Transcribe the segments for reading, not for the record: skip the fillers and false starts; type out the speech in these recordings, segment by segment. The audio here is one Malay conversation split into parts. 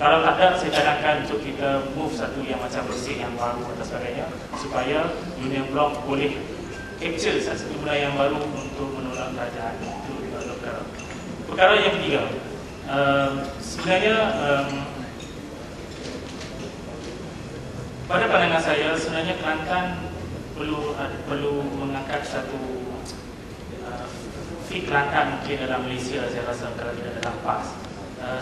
Kalau ada, saya cadangkan untuk kita move satu yang macam bersih, yang baru dan sebagainya, supaya Union Bloc boleh capture satu benda yang baru untuk menolak kerajaan. Itu perkara. Perkara yang ketiga, sebenarnya pada pandangan saya, sebenarnya Kelantan perlu mengangkat satu fit Kelantan mungkin dalam Malaysia. Saya rasa kalau tidak dalam PAS,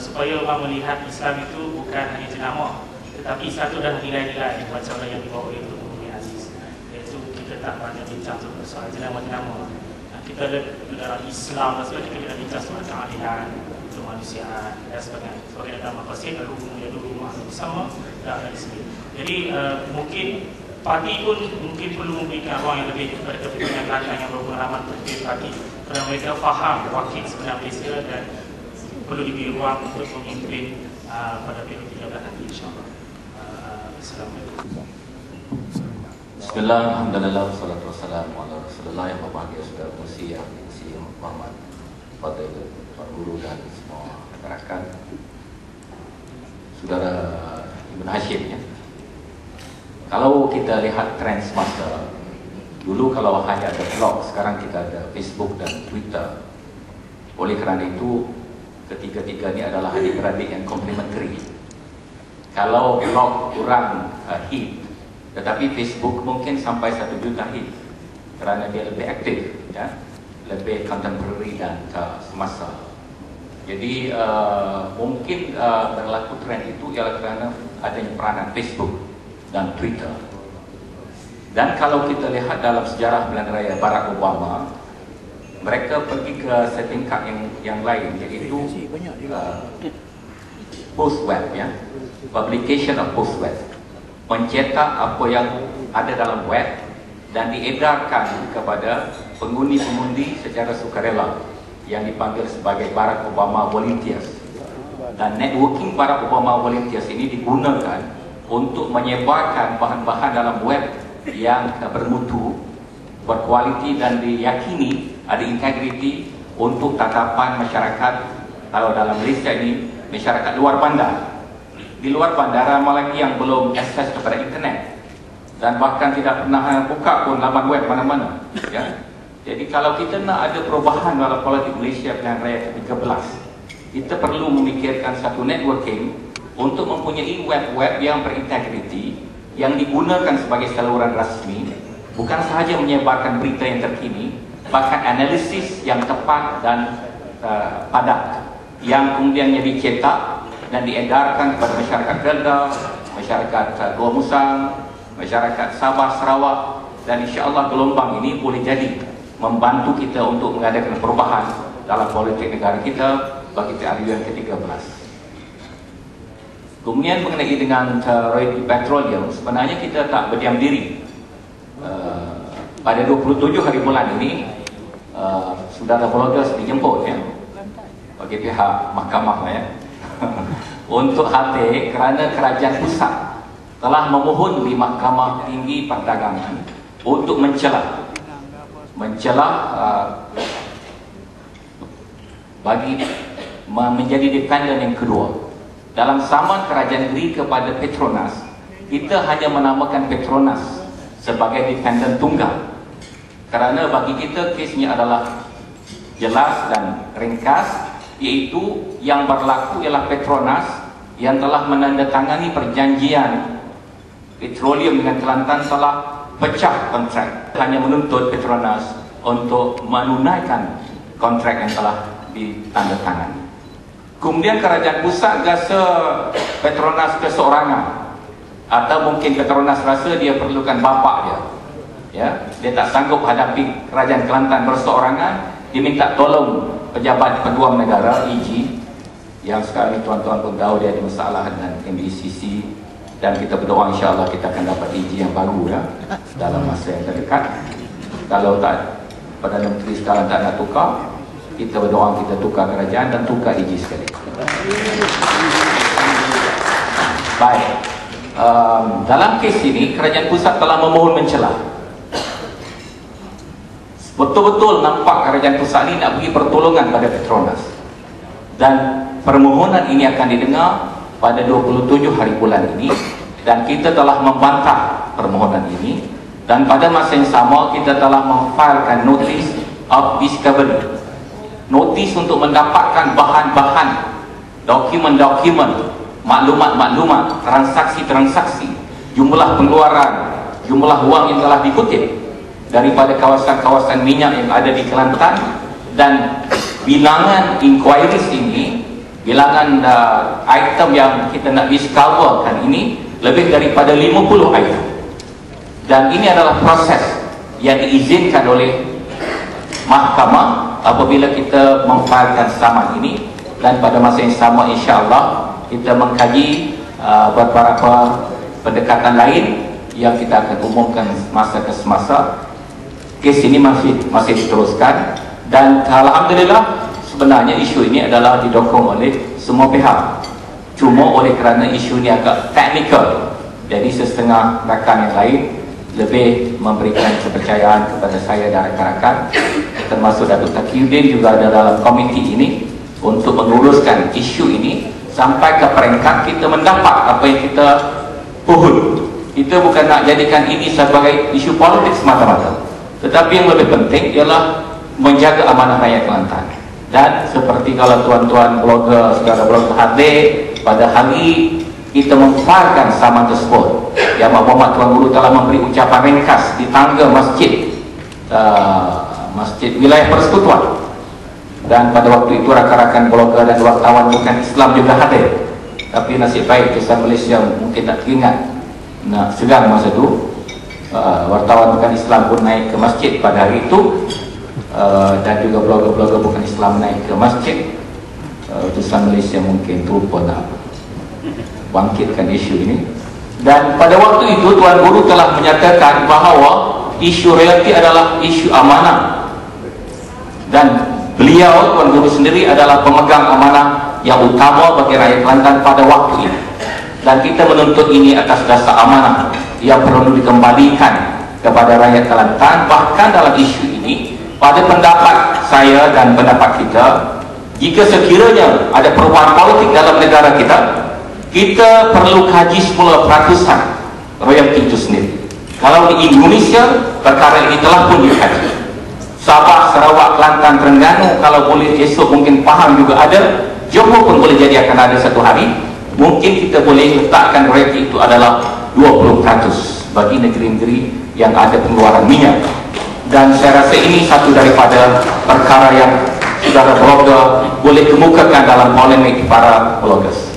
supaya orang melihat Islam itu bukan hanya jenama, tetapi Islam itu adalah nilai-nilai macam yang dibawa oleh Tuan Muhammad Aziz. Iaitu kita tak banyak bincang soal jenama-jenama. Kita dalam Islam dan sebagainya, kita bincang soal keadilan, kemanusiaan dan sebagainya. Sebagai dalam maqasid al-hukmu rumah bersama dan ada di sini. Jadi mungkin parti pun mungkin perlu memberikan ruang yang lebih kepada kepentingan Kelantan yang berpengalaman untuk parti, kerana mereka faham wakil sebenar Malaysia dan perlu diberi ruang untuk memimpin pada periode 13 nanti, insyaAllah. Assalamualaikum. Bismillah, alhamdulillah, wassalatu wassalamu ala rasulullah. Yang berbahagia saudara Musi, yang Muhammad, pada Tuan Guru dan semua masyarakat, saudara Ibn Hashim, ya. Kalau kita lihat trend semasa, dulu kalau hanya ada blog, sekarang kita ada Facebook dan Twitter. Oleh kerana itu, ketiga-tiga ini adalah adik-beradik yang komplementari. Kalau blog kurang hit, tetapi Facebook mungkin sampai 1 juta hit, kerana dia lebih aktif, ya, lebih contemporary dan semasa. Jadi mungkin berlaku trend itu ialah kerana adanya peranan Facebook dan Twitter. Dan kalau kita lihat dalam sejarah Pilihan Raya Barack Obama, mereka pergi ke setingkat yang lain, iaitu post web, ya, publication of post web, mencetak apa yang ada dalam web dan diedarkan kepada pengundi-pengundi secara sukarela yang dipanggil sebagai Barack Obama Volunteers. Dan networking Barack Obama Volunteers ini digunakan untuk menyebarkan bahan-bahan dalam web yang bermutu, berkualiti dan diyakini ada integriti untuk tatapan masyarakat. Kalau dalam Malaysia ini, masyarakat luar bandar. Di luar bandar ramai lagi yang belum akses kepada internet dan bahkan tidak pernah buka pun laman web mana-mana, ya. Jadi kalau kita nak ada perubahan dalam politik Malaysia Pilihan Raya ke-13, kita perlu memikirkan satu networking untuk mempunyai web-web yang berintegriti, yang digunakan sebagai saluran rasmi, bukan sahaja menyebarkan berita yang terkini, bahkan analisis yang tepat dan padat, yang kemudiannya dicetak dan diedarkan kepada masyarakat Kedah, masyarakat Gua Musang, masyarakat Sabah, Sarawak, dan insya-Allah gelombang ini boleh jadi membantu kita untuk mengadakan perubahan dalam politik negara kita bagi periode ke-13. Kemudian mengenai dengan Royal Petroleum, sebenarnya kita tak berdiam diri. Pada 27 hari bulan ini, saudara Vloggers dijemput, ya, bagi pihak mahkamah, ya, untuk HT kerana kerajaan pusat telah memohon di Mahkamah Tinggi Perdagangan untuk mencelah bagi menjadi dependen yang kedua. Dalam saman kerajaan negeri kepada Petronas, kita hanya menamakan Petronas sebagai dependen tunggal, kerana bagi kita kesnya adalah jelas dan ringkas, iaitu yang berlaku ialah Petronas yang telah menandatangani perjanjian petroleum dengan Kelantan telah pecah kontrak, hanya menuntut Petronas untuk menunaikan kontrak yang telah ditandatangani. Kemudian kerajaan pusat rasa Petronas keseorangan, atau mungkin Petronas rasa dia perlukan bapak dia, ya, dia tak sanggup hadapi kerajaan Kelantan berseorangan, dia minta tolong pejabat peguam negara EG, yang sekarang ini tuan-tuan pun tahu dia ada masalah dengan MBCC, dan kita berdoa insya-Allah kita akan dapat EG yang baru, ya, dalam masa yang terdekat. Kalau tak, Perdana Menteri sekarang tak nak tukar, kita berdoa kita tukar kerajaan dan tukar EG sekali. Baik, dalam kes ini kerajaan pusat telah memohon mencelah. Betul-betul nampak kerajaan pusat ini nak bagi pertolongan pada Petronas, dan permohonan ini akan didengar pada 27 hari bulan ini, dan kita telah membantah permohonan ini, dan pada masa yang sama kita telah memfilekan notice of discovery, notis untuk mendapatkan bahan-bahan, dokumen-dokumen, maklumat-maklumat, transaksi-transaksi, jumlah pengeluaran, jumlah wang yang telah dikutip daripada kawasan-kawasan minyak yang ada di Kelantan, dan bilangan inquiries ini, bilangan item yang kita nak discoverkan ini lebih daripada 50 item. Dan ini adalah proses yang diizinkan oleh mahkamah apabila kita memfilekan saman ini, dan pada masa yang sama insya-Allah kita mengkaji beberapa pendekatan lain yang kita akan umumkan masa ke semasa. Kes ini masih diteruskan, dan alhamdulillah sebenarnya isu ini adalah didokong oleh semua pihak. Cuma oleh kerana isu ini agak teknikal, jadi setengah rakan yang lain lebih memberikan kepercayaan kepada saya dan rakan-rakan, termasuk Datuk Taqiyuddin juga ada dalam komiti ini untuk menguruskan isu ini sampai ke peringkat kita mendapat apa yang kita pohon. Kita bukan nak jadikan ini sebagai isu politik semata-mata, tetapi yang lebih penting ialah menjaga amanah rakyat Kelantan. Dan seperti kalau tuan-tuan blogger, saudara blogger hadir pada hari kita memfilekan saman tersebut, Yang Muhammad Tuan Guru telah memberi ucapan ringkas di tangga masjid wilayah persekutuan, dan pada waktu itu rakan-rakan blogger dan wartawan bukan Islam juga hadir. Tapi nasib baik kisah Malaysia mungkin tak teringat nak segan masa itu, wartawan bukan Islam pun naik ke masjid pada hari itu, dan juga blogger-blogger bukan Islam naik ke masjid. Utusan Malaysia mungkin terlupa nak bangkitkan isu ini. Dan pada waktu itu Tuan Guru telah menyatakan bahawa isu royalti adalah isu amanah, dan beliau Tuan Guru sendiri adalah pemegang amanah yang utama bagi rakyat Kelantan pada waktu ini, dan kita menuntut ini atas dasar amanah yang perlu dikembalikan kepada rakyat Kelantan. Bahkan dalam isu ini, pada pendapat saya dan pendapat kita, jika sekiranya ada perubahan politik dalam negara kita perlu kaji semula peratusan royalti itu sendiri. Kalau di Indonesia perkara ini telah pun dikaji. Sabah, Sarawak, Kelantan, Terengganu kalau boleh esok mungkin Pahang juga ada, Johor pun boleh jadi akan ada satu hari. Mungkin kita boleh letakkan royalti itu adalah 20% bagi negeri-negeri yang ada pengeluaran minyak. Dan saya rasa ini satu daripada perkara yang saudara blogger boleh kemukakan dalam polemik para bloggers.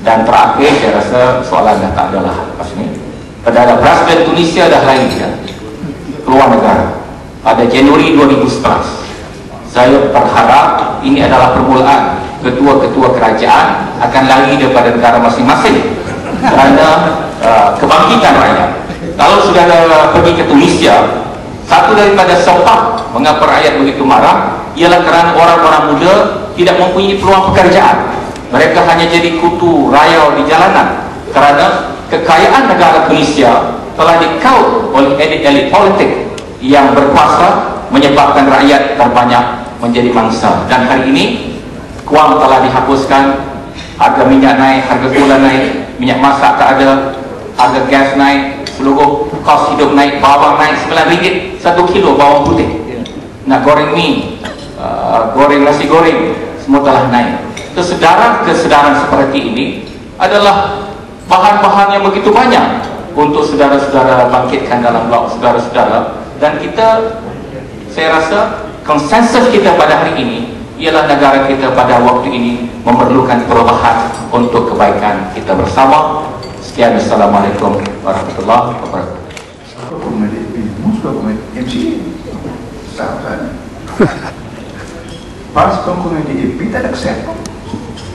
Dan terakhir, saya rasa soalan dah tak adalah lepas ini. Perdana Presiden Tunisia dah lain keluar negara pada Januari 2011. Saya berharap ini adalah permulaan ketua-ketua kerajaan akan lari daripada negara masing-masing kerana kebangkitan rakyat. Kalau sudah pergi ke Tunisia, satu daripada sebab mengapa rakyat begitu marah ialah kerana orang-orang muda tidak mempunyai peluang pekerjaan. Mereka hanya jadi kutu raya di jalanan kerana kekayaan negara Tunisia telah dikaut oleh elit-elit politik yang berkuasa, menyebabkan rakyat terbanyak menjadi mangsa. Dan hari ini Kuam telah dihapuskan, harga minyak naik, harga gula naik, minyak masak tak ada, harga gas naik, seluruh kos hidup naik, bawang naik RM9 1 kilo bawang putih. Nak goreng mie, goreng nasi goreng, semua telah naik. Kesedaran seperti ini adalah bahan-bahan yang begitu banyak untuk saudara-saudara bangkitkan dalam blog saudara-saudara. Dan kita, saya rasa konsensus kita pada hari ini ialah negara kita pada waktu ini memerlukan perubahan untuk kebaikan kita bersama. Sekian, Assalamualaikum warahmatullahi wabarakatuh. Pas kongkongan di DAP tak ada kesehatan.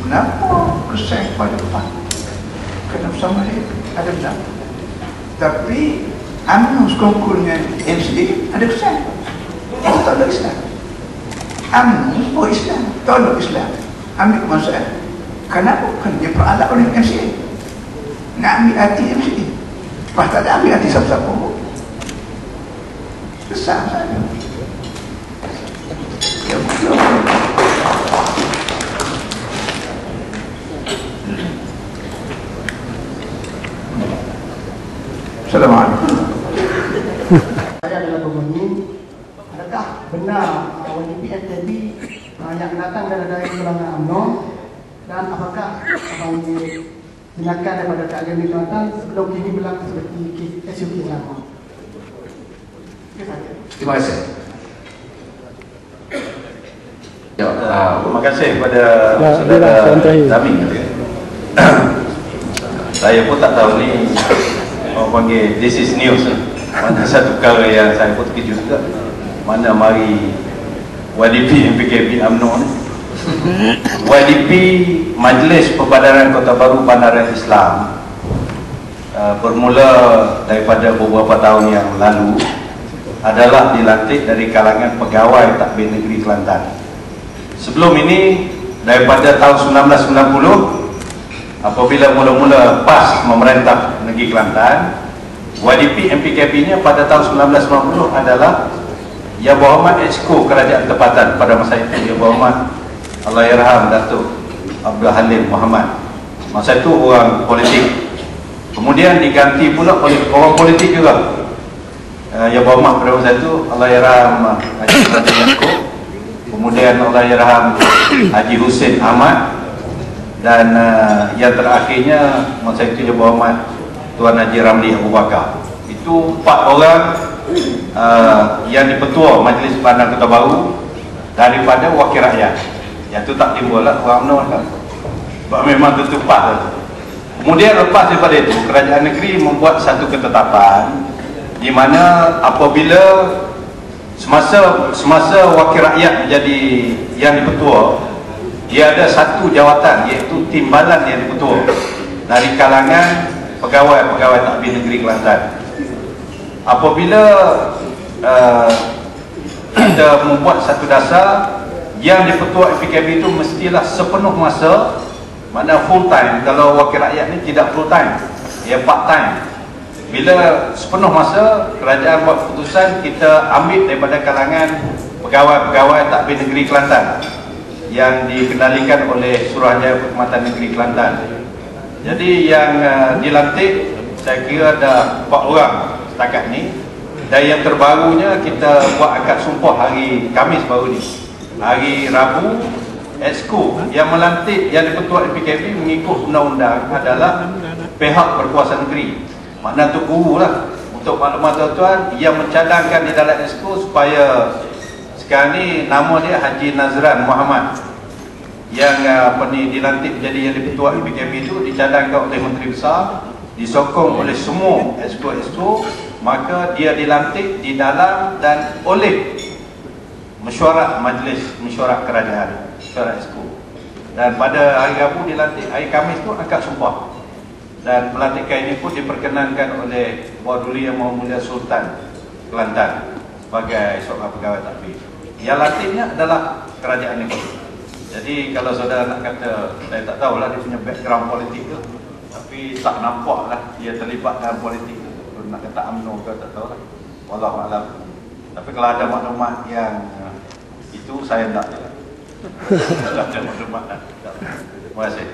Kenapa kesehatan pada depan? Kenapa sama DAP ada benar? Tapi UMNO kongkongan MCA ada kesehatan. Itu tak ada Islam. UMNO Islam, tolong Islam. Ambil kemanusiaan. Kenapa? Kerana dia peralat oleh MCA. Nak ambil hati MCA. Lepas tak ada ambil hati siapa-siapa. Besar saja. Ya betul. Assalamualaikum. Saya adalah penghuni. Adakah benar YDP FTB yang datang dari golongan UMNO, dan apakah tindakan daripada keadaan di Kelantan sebelum ini berlaku seperti SUK sama? Terima kasih. Ya, terima kasih kepada saudara Zami. Saya pun tak tahu ni orang panggil this is news. Mana satu perkara yang saya pun terkejut juga. Mana mari YDP MPKB UMNO ni. YDP Majlis Perbadaran Kota Baru Bandaran Islam bermula daripada beberapa tahun yang lalu adalah dilantik dari kalangan pegawai takbir negeri Kelantan. Sebelum ini daripada tahun 1990 apabila mula-mula PAS memerintah negeri Kelantan, YDP MPKB-nya pada tahun 1990 adalah Yang Berhormat Exco Kerajaan Tempatan pada masa itu, Yang Berhormat Allahyarham Datuk Abdul Halim Muhammad. Masa itu orang politik. Kemudian diganti pula oleh orang politik juga. Yang Berhormat pada masa itu Allahyarham Haji Raja Exco. Kemudian Allahyarham Haji Hussein Ahmad, dan yang terakhirnya masa itu Yang Berhormat Tuan Haji Ramli Abu Bakar. Itu 4 orang yang dipetua Majlis Bandar Kota Baru daripada wakil rakyat. Yang tu tak timbul lah orang UMNO kan. Sebab memang tertupat. Kemudian lepas daripada itu, kerajaan negeri membuat satu ketetapan di mana apabila semasa wakil rakyat menjadi yang dipetua, dia ada satu jawatan iaitu timbalan yang dipetua dari kalangan pegawai-pegawai takbir negeri Kelantan. Apabila kita membuat satu dasar yang dipetua FPKB itu mestilah sepenuh masa, mana full time. Kalau wakil rakyat ni tidak full time, dia part time. Bila sepenuh masa, kerajaan buat keputusan kita ambil daripada kalangan pegawai-pegawai takbir negeri Kelantan yang dikendalikan oleh Suruhanjaya Perkhidmatan Negeri Kelantan. Jadi yang dilantik saya kira ada 4 orang setakat ni, dan yang terbarunya kita buat akad sumpah hari Khamis baru ni. Hari Rabu, Exco yang melantik yang dipetua MPKB mengikut undang-undang adalah pihak berkuasa negeri. Makna Tok Guru lah. Untuk maklumat tuan-tuan, yang mencadangkan di dalam Exco supaya sekarang ni nama dia Haji Nazran Muhammad yang dilantik menjadi yang dipetua MPKB itu dicadangkan oleh Menteri Besar, disokong oleh semua Exco, maka dia dilantik di dalam dan oleh mesyuarat Majlis Mesyuarat Kerajaan, mesyuarat Exco. Dan pada hari Rabu dilantik, hari Khamis tu akad sumpah. Dan pelantikan ini pun diperkenankan oleh Waduli Yang Maha Mulia Sultan Kelantan sebagai seorang pegawai takbir. Yang lantiknya adalah kerajaan ini. Jadi kalau saudara nak kata, saya tak tahulah dia punya background politik tu, tapi tak nampak lah dia terlibat dalam politik tu. Nak kata UMNO ke tak tahulah, wallahualam. Tapi kalau ada maklumat yang itu saya tak tahu. Ada maklumat. Terima kasih.